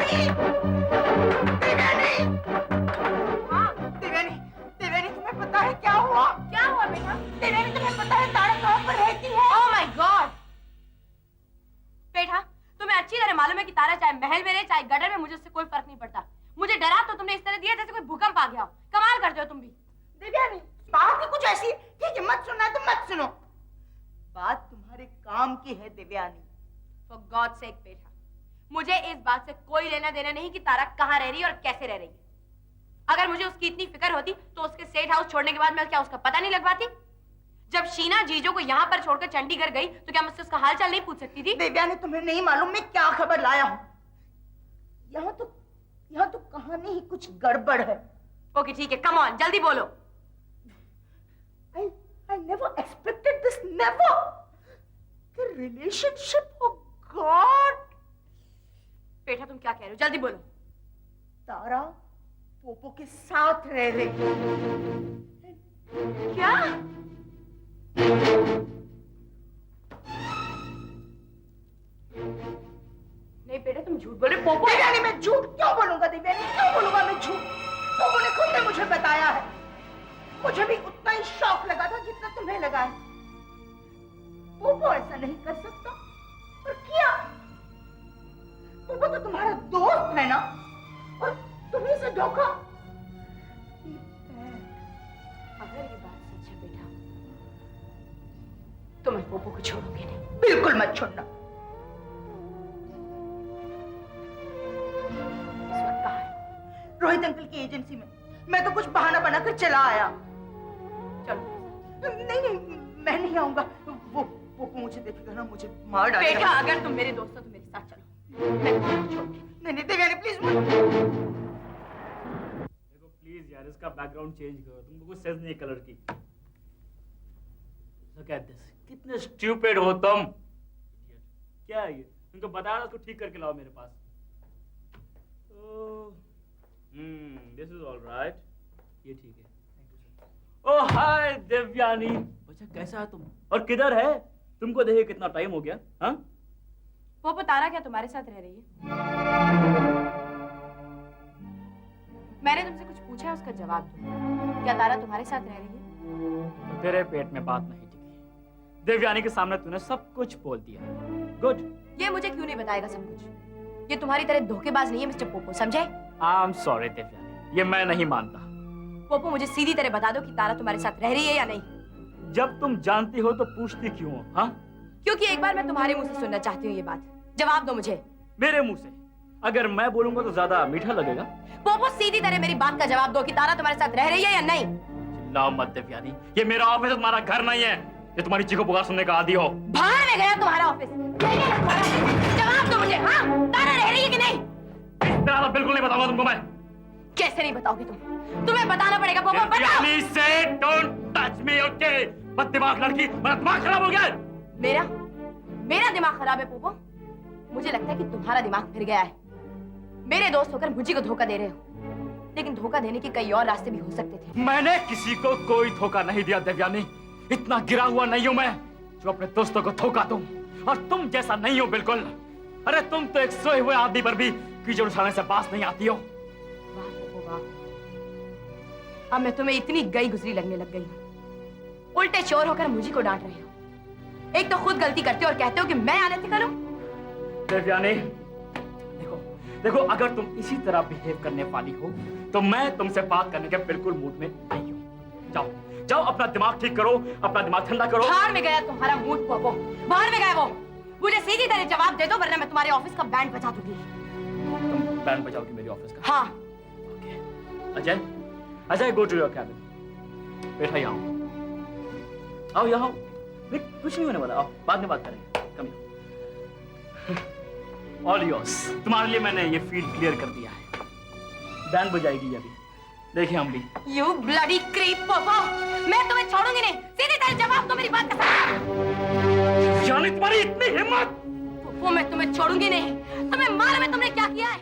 देवयानी, देवयानी, हाँ देवयानी, देवयानी तुम्हें पता है क्या हुआ? क्या हुआ बेटा? देवयानी तुम्हें पता है तारा कहाँ पर रहती है? Oh my God! बेटा तुम्हें अच्छी तरह मालूम है कि तारा चाहे महल में रहे चाहे गटर में, मुझे उससे कोई फर्क नहीं पड़ता। मुझे डरा तो तुमने इस तरह दिया जैसे कोई भूकंप आ गया हो। कमाल करते हो तुम भी। देवयानी बात ही कुछ ऐसी, ठीक है मत सुनना है तो मत सुनो। बात तुम्हारे काम की है देवयानी। For God's sake बेटा, मुझे इस बात से कोई लेना देना नहीं कि तारा कहाँ रह रही है और कैसे रह रही है। अगर मुझे उसकी इतनी फिक्र होती तो उसके स्टेट हाउस छोड़ने के बाद मैं क्या उसका पता नहीं लगवाती? जब शीना जीजो को यहाँ पर छोड़कर चंडीगढ़ गई तो क्या मुझसे उसका हालचाल नहीं पूछ सकती थी? देवयानी तुम्हें नहीं मालूम मैं क्या खबर लाया हूँ। यहाँ तो कहानी ही कुछ गड़बड़ है। ओके ठीक है, कम ऑन जल्दी बोलो। I never expected this, never. The relationship, oh God. बेटा तुम क्या कह रहे हो? जल्दी बोलो। तारा पोपो के साथ रह रही है। क्या? नहीं बेटा तुम झूठ बोल रहे हो। पोपो देवयानी मैं झूठ क्यों बोलूंगा? देवयानी क्यों बोलूंगा मैं झूठ? पोपो ने खुद ने मुझे बताया है। मुझे भी उतना ही शौक लगा था जितना तुम्हें लगा है। पोपो ऐसा नहीं कर सकता और किया। पोपो तो तुम्हारा दोस्त है ना, और तुम्ही से धोखा। अगर ये बात सच है बेटा तो मैं पोपो को छोड़ूंगी नहीं। बिल्कुल मत छोड़ना। इस वक्त कहाँ है? रोहित अंकल की एजेंसी में। मैं तो कुछ बहाना बनाकर चला आया। चलो। नहीं मैं नहीं आऊंगा। वो मुझे देखेगा ना, मुझे मार डालेगा। बेटा अगर तुम मेरे दोस्त हो तो मेरे साथ चलो। मैं तुम्हें छोड़ूंगी नहीं देवयानी प्लीज मत। देखो प्लीज यार इसका बैकग्राउंड चेंज करो, तुमको कुछ सेंस नहीं है कलर की। Look at this, कितने स्टूपिड हो तुम। क्या है ये? तुमको बताया था उसको ठीक करके लाओ मेरे पास। दिस इज ऑल राइट, ये ठीक है। ओह हाय देवयानी, बच्चा कैसा है तुम और किधर है? तुमको देखे कितना टाइम हो गया। हाँ पोपो तारा क्या तुम्हारे साथ रह रही है? मैंने तुमसे कुछ पूछा है उसका जवाब दो। क्या तारा तुम्हारे साथ रह रही है? तेरे पेट में बात नहीं टिकी। देवयानी के सामने तूने सब कुछ बोल दिया। गुड। ये मुझे क्यों नहीं बताएगा सब कुछ? ये तुम्हारी तरह धोखेबाज नहीं है मिस्टर पोपो, समझे? आई एम सॉरी देवयानी, ये मैं नहीं मानता। पोपो मुझे सीधी तरह बता दो कि तारा तुम्हारे साथ रह रही है या नहीं। जब तुम जानती हो तो पूछती क्यों हो? हाँ क्योंकि एक बार मैं तुम्हारे मुंह से सुनना चाहती हूँ ये बात। जवाब दो मुझे। मेरे मुंह से? अगर मैं बोलूंगा तो ज्यादा मीठा लगेगा। पोपो सीधी तरह मेरी बात का जवाब दो कि तारा तुम्हारे साथ रह रही है या नहीं। चिल्लाओ मत देवयानी, ये मेरा ऑफिस है, तुम्हारा घर नहीं है। ये तुम्हारी चीखों पुकार सुनने का आदी हो। बाहर में गया तुम्हारा ऑफिस। जवाब दो मुझे। हाँ तारा रह रही है कि नहीं? तेरा बिल्कुल नहीं बताऊंगा तुमको मैं। कैसे नहीं बताओगे तुम? तुम्हें बताना पड़ेगा पोपो, बताओ। देवयानी से डोंट टच मी, ओके? बददिमाग लड़की, मेरा दिमाग खराब हो गया है। मेरा दिमाग खराब है पोपो? मुझे लगता है कि तुम्हारा दिमाग फिर गया है। मेरे दोस्त होकर मुझे को धोखा दे रहे हो, लेकिन धोखा देने के कई और रास्ते भी हो सकते थे। मैंने किसी को कोई धोखा नहीं दिया देवयानी। इतना गिरा हुआ नहीं हूं मैं जो अपने दोस्तों को धोखा दूं, और तुम जैसा नहीं हो बिल्कुल। अरे तुम तो एक सोए हुए आदमी पर भी कीचड़ उठाने से बात नहीं आती हो। वाह पोपो वाह, अब मैं तुम्हें इतनी गई गुजरी लगने लग गई हूँ। उल्टे चोर होकर मुझे को डांट रहे हो। एक तो खुद गलती करते हो और कहते हो कि मैं आलती करूं। देवयानी देखो, अगर तुम इसी तरह बिहेव करने वाली हो तो मैं तुमसे बात करने के बिल्कुल मूड में नहीं हूं। जाओ अपना दिमाग ठीक करो, अपना दिमाग ठंडा करो। बाहर में गया तुम्हारा मूड पोपो, बाहर में गया वो। मुझे सीधी तरह जवाब दे दो वरना मैं तुम्हारे ऑफिस का बैंड बजा दूंगी। तुम बैंड बजाओगी मेरे ऑफिस का? हाँ। Okay. Ajay go to your cabin. बैठा यहाँ आओ, यहाँ नहीं कुछ नहीं होने वाला, आओ बाद में बात करेंगे। कम ऑल योर्स, तुम्हारे लिए मैंने ये फील्ड क्लियर कर दिया है। बैंड बजाएगी अभी, देखिए हम भी। You bloody creep पोपो, मैं तुम्हें छोड़ूंगी नहीं। सीधी तरह जवाब दो मेरी बात का। यानी तुम्हारी इतनी हिम्मत? पोपो मैं तुम्हें छोड़ूंगी नहीं। तुम्हें मालूम है तुमने क्या किया है?